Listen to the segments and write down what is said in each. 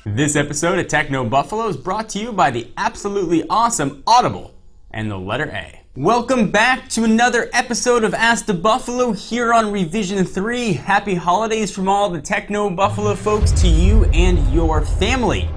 This episode of Techno Buffalo is brought to you by the absolutely awesome Audible and the letter A. Welcome back to another episode of Ask the Buffalo here on Revision 3. Happy holidays from all the Techno Buffalo folks to you and your family.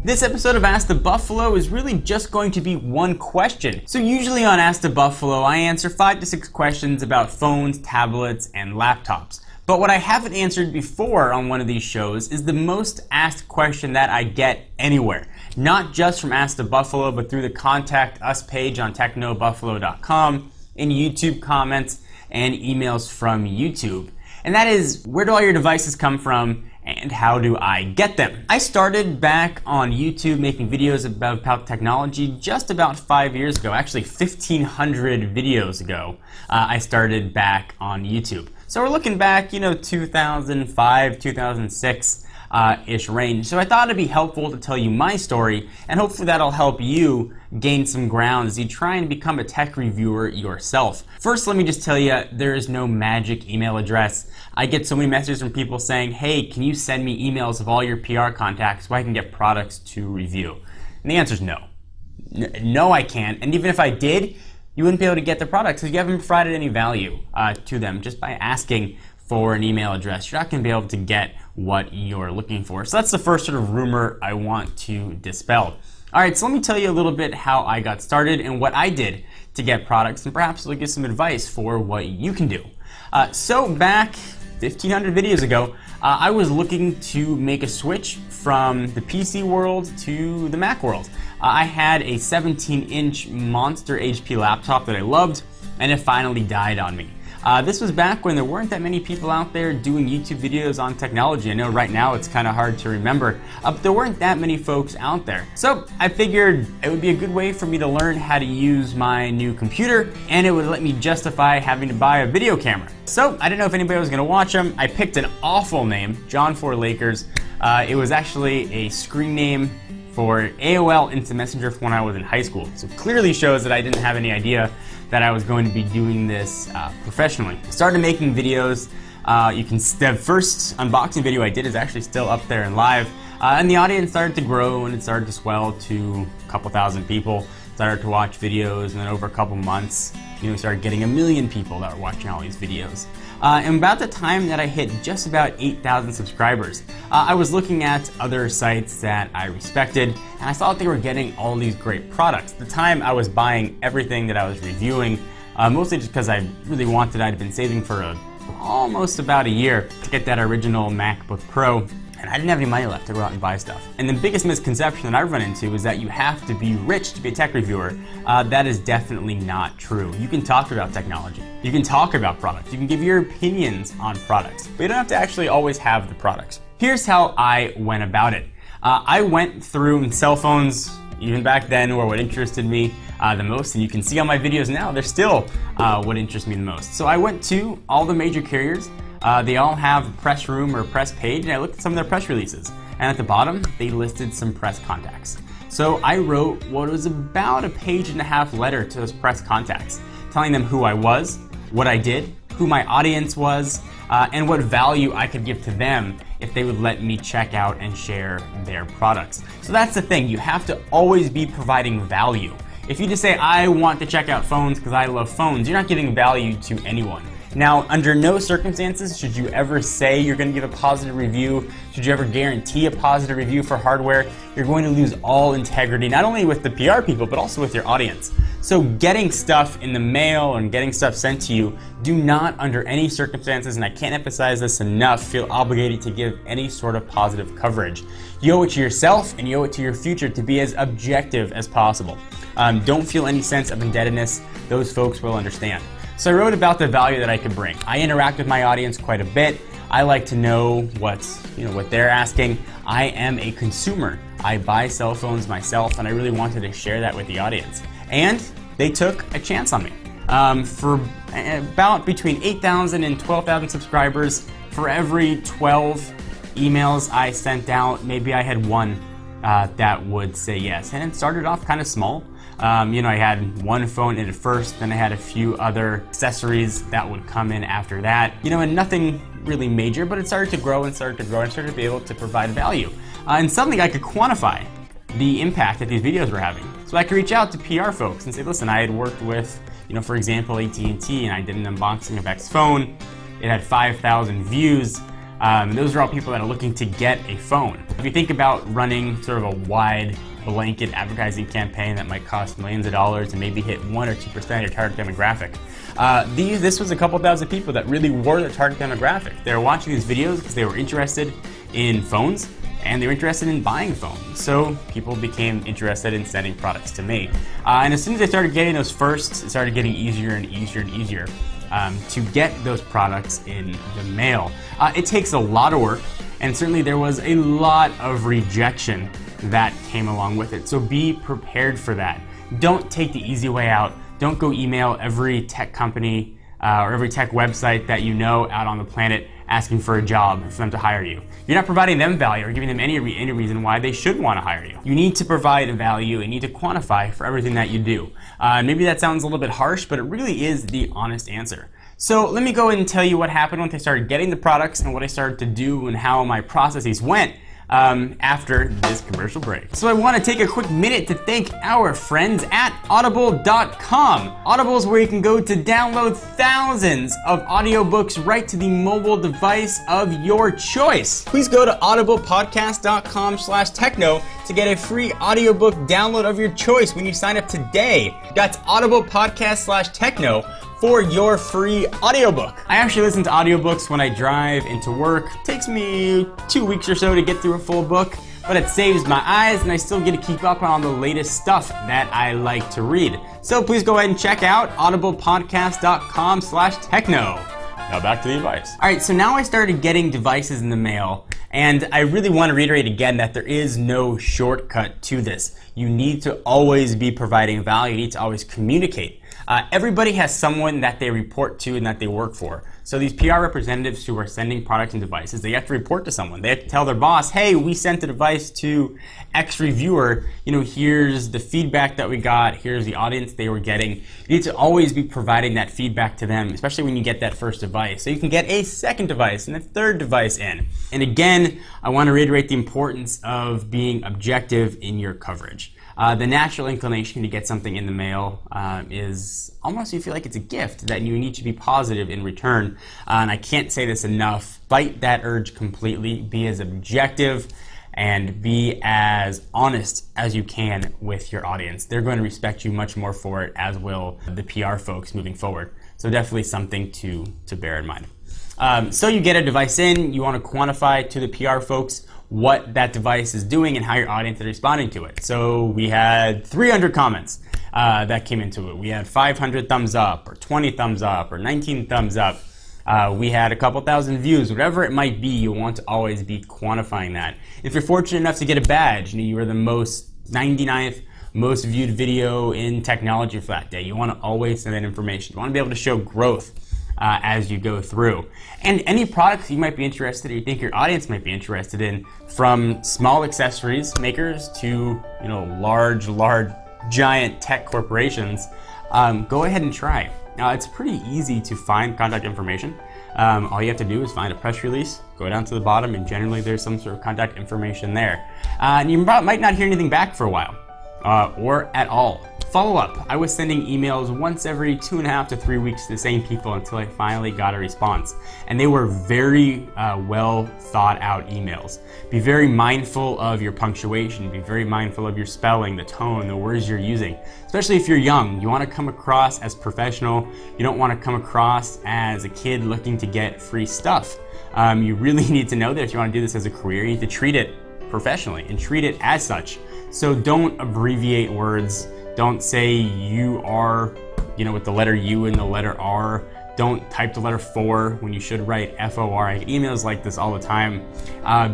This episode of Ask the Buffalo is really just going to be one question. So usually on Ask the Buffalo, I answer 5 to 6 questions about phones, tablets, and laptops. But what I haven't answered before on one of these shows is the most asked question that I get anywhere. Not just from Ask the Buffalo, but through the Contact Us page on technobuffalo.com, in YouTube comments, and emails from YouTube. And that is, where do all your devices come from? And how do I get them? I started back on YouTube making videos about technology just about 5 years ago, actually 1,500 videos ago. I started back on YouTube. So we're looking back, 2005, 2006 ish range. So I thought it'd be helpful to tell you my story, and hopefully that'll help you gain some ground as you try and become a tech reviewer yourself. First, let me just tell you, there is no magic email address. I get so many messages from people saying, hey, can you send me emails of all your PR contacts so I can get products to review? And the answer is no. No, I can't. And even if I did, you wouldn't be able to get the products because you haven't provided any value to them just by asking for an email address. You're not going to be able to get what you're looking for. So that's the first sort of rumor I want to dispel. All right, so let me tell you a little bit how I got started and what I did to get products, and perhaps I'll give some advice for what you can do. So back 1,500 videos ago, I was looking to make a switch from the PC world to the Mac world. I had a 17-inch monster HP laptop that I loved, and it finally died on me. This was back when there weren't that many people out there doing YouTube videos on technology. I know right now it's kind of hard to remember, but there weren't that many folks out there. So I figured it would be a good way for me to learn how to use my new computer, and it would let me justify having to buy a video camera. So I didn't know if anybody was going to watch them. I picked an awful name, John4Lakers. It was actually a screen name for AOL Instant Messenger from when I was in high school. So clearly shows that I didn't have any idea that I was going to be doing this professionally. I started making videos. The first unboxing video I did is actually still up there and live. And the audience started to grow and it started to swell to a couple thousand people. Started to watch videos, and then over a couple months, we started getting 1 million people that were watching all these videos. And about the time that I hit just about 8,000 subscribers, I was looking at other sites that I respected, and I saw that they were getting all these great products. At the time, I was buying everything that I was reviewing, mostly just because I really wanted. I'd been saving for almost about a year to get that original MacBook Pro, and I didn't have any money left to go out and buy stuff. And the biggest misconception that I've run into is that you have to be rich to be a tech reviewer. That is definitely not true. You can talk about technology. You can talk about products. You can give your opinions on products, but you don't have to actually always have the products. Here's how I went about it. I went through cell phones, even back then, were what interested me the most, and you can see on my videos now, they're still what interests me the most. So I went to all the major carriers. They all have a press room or a press page, and I looked at some of their press releases. And at the bottom, they listed some press contacts. So I wrote what was about a 1.5-page letter to those press contacts, telling them who I was, what I did, who my audience was, and what value I could give to them if they would let me check out and share their products. So that's the thing, you have to always be providing value. If you just say, I want to check out phones because I love phones, you're not giving value to anyone. Now, under no circumstances should you ever say you're going to give a positive review, should you ever guarantee a positive review for hardware. You're going to lose all integrity, not only with the PR people, but also with your audience. So getting stuff in the mail and getting stuff sent to you, do not under any circumstances, and I can't emphasize this enough, feel obligated to give any sort of positive coverage. You owe it to yourself and you owe it to your future to be as objective as possible. Don't feel any sense of indebtedness. Those folks will understand. So I wrote about the value that I could bring. I interact with my audience quite a bit. I like to know what they're asking. I am a consumer. I buy cell phones myself, and I really wanted to share that with the audience. And they took a chance on me. For about between 8,000 and 12,000 subscribers, for every 12 emails I sent out, maybe I had one that would say yes. And it started off kind of small. I had one phone in at first, then I had a few other accessories that would come in after that, and nothing really major, but it started to grow and started to be able to provide value. And something I could quantify the impact that these videos were having. So I could reach out to PR folks and say, listen, I had worked with, for example, AT&T, and I did an unboxing of X phone. It had 5,000 views. Those are all people that are looking to get a phone. If you think about running sort of a wide blanket advertising campaign that might cost millions of dollars and maybe hit 1 or 2% of your target demographic, this was a couple thousand people that really were the target demographic. They were watching these videos because they were interested in phones and they were interested in buying phones. So people became interested in sending products to me. And as soon as I started getting those first, it started getting easier and easier and easier to get those products in the mail. It takes a lot of work, and certainly there was a lot of rejection that came along with it. So be prepared for that. Don't take the easy way out. Don't go email every tech company or every tech website that you know out on the planet asking for a job for them to hire you. You're not providing them value or giving them any reason why they should want to hire you. You need to provide value and need to quantify for everything that you do. Maybe that sounds a little bit harsh, but it really is the honest answer. So let me go ahead and tell you what happened once I started getting the products and what I started to do and how my processes went after this commercial break. So I want to take a quick minute to thank our friends at Audible.com. Audible is where you can go to download thousands of audiobooks right to the mobile device of your choice. Please go to audiblepodcast.com/techno to get a free audiobook download of your choice when you sign up today. That's audiblepodcast/techno for your free audiobook. I actually listen to audiobooks when I drive into work. It takes me 2 weeks or so to get through a full book, but it saves my eyes and I still get to keep up on the latest stuff that I like to read. So please go ahead and check out audiblepodcast.com/techno. Now back to the advice. All right, so now I started getting devices in the mail, and I really want to reiterate again that there is no shortcut to this. You need to always be providing value. You need to always communicate. Everybody has someone that they report to and that they work for. So these PR representatives who are sending products and devices, they have to report to someone. They have to tell their boss, hey, we sent a device to X reviewer. Here's the feedback that we got. Here's the audience they were getting. You need to always be providing that feedback to them, especially when you get that first device. So you can get a second device and a third device in. And again, I want to reiterate the importance of being objective in your coverage. The natural inclination to get something in the mail is almost you feel like it's a gift that you need to be positive in return. And I can't say this enough. Fight that urge completely. Be as objective and be as honest as you can with your audience. They're going to respect you much more for it, as will the PR folks moving forward. So definitely something to bear in mind. So you get a device in, you want to quantify to the PR folks what that device is doing and how your audience is responding to it. So we had 300 comments that came into it. We had 500 thumbs up, or 20 thumbs up, or 19 thumbs up. We had a couple thousand views. Whatever it might be, you want to always be quantifying that. If you're fortunate enough to get a badge, you were the 99th most viewed video in technology for that day, you want to always send that information. You want to be able to show growth as you go through. And any products you might be interested in, you think your audience might be interested in, from small accessories makers to large, giant tech corporations, go ahead and try. Now it's pretty easy to find contact information. All you have to do is find a press release, go down to the bottom, and generally there's some sort of contact information there. And you might not hear anything back for a while, or at all. Follow up. I was sending emails once every 2.5 to 3 weeks to the same people until I finally got a response. And they were very well thought out emails. Be very mindful of your punctuation. Be very mindful of your spelling, the tone, the words you're using. Especially if you're young. You want to come across as professional. You don't want to come across as a kid looking to get free stuff. You really need to know that if you want to do this as a career, you need to treat it professionally and treat it as such. So don't abbreviate words. Don't say you are, with the letter U and the letter R. Don't type the letter for when you should write FOR. I get emails like this all the time.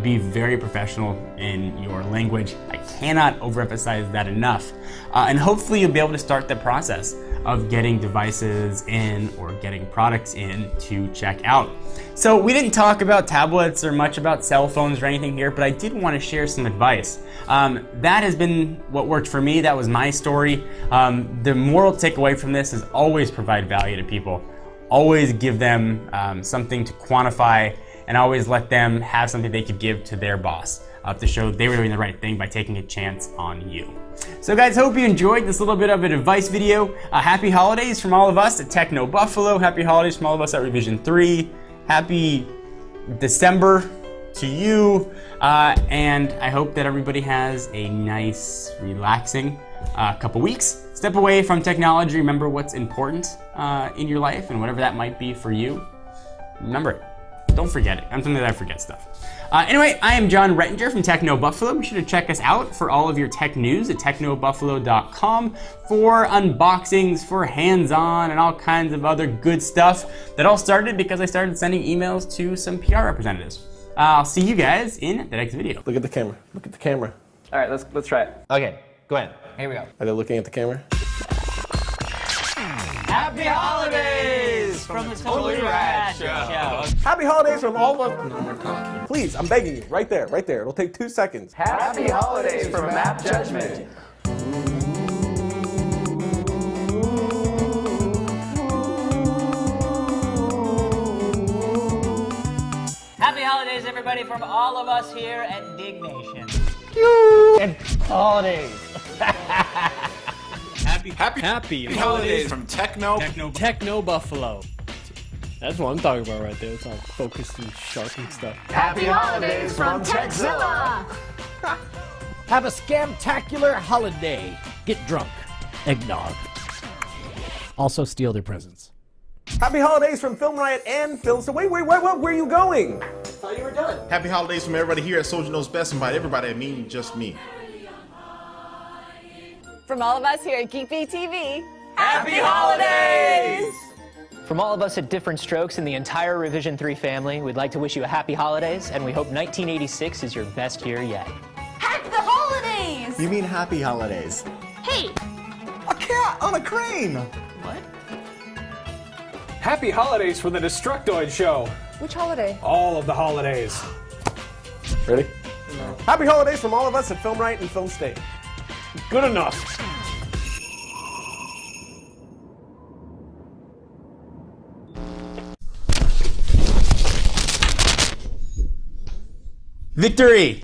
Be very professional in your language. I cannot overemphasize that enough. And hopefully you'll be able to start that process of getting devices in or getting products in to check out. So we didn't talk about tablets or much about cell phones or anything here, but I did want to share some advice. That has been what worked for me. That was my story. The moral takeaway from this is always provide value to people. Always give them something to quantify, and always let them have something they could give to their boss to show they were doing the right thing by taking a chance on you. So guys, hope you enjoyed this little bit of an advice video. Happy holidays from all of us at Techno Buffalo. Happy holidays from all of us at Revision 3. Happy December to you. And I hope that everybody has a nice, relaxing couple weeks. Step away from technology. Remember what's important in your life, and whatever that might be for you, remember it. Don't forget it. I'm something that I forget stuff. Anyway, I am John Rettinger from Techno Buffalo. Be sure to check us out for all of your tech news at technobuffalo.com for unboxings, for hands-on, and all kinds of other good stuff. That all started because I started sending emails to some PR representatives. I'll see you guys in the next video. Look at the camera. Look at the camera. All right, let's try it. Okay, go ahead. Here we go. Are they looking at the camera? Happy holidays from the Totally Rad Show. Happy holidays from all of us. No more talking. Please, I'm begging you. Right there, right there. It'll take 2 seconds. Happy holidays from Map Judgment. Happy holidays, everybody, from all of us here at Dig Nation. And holidays. Happy holidays from Techno Buffalo. That's what I'm talking about right there. It's all focused and sharp and stuff. Happy holidays from Techzilla. Have a scamtacular holiday. Get drunk. Eggnog. Also steal their presents. Happy holidays from Film Riot and Film. So wait, where are you going? I thought you were done. Happy holidays from everybody here at Soldier Knows Best, and by everybody I mean just me. From all of us here at Geekbeat TV, Happy holidays! From all of us at Different Strokes and the entire Revision 3 family, we'd like to wish you a happy holidays, and we hope 1986 is your best year yet. happy the holidays! You mean happy holidays? Hey, A cat on a crane! What? Happy holidays for the Destructoid Show. which holiday? All of the holidays. Ready? No. Happy holidays from all of us at Film Riot and Film State. Good enough. Victory!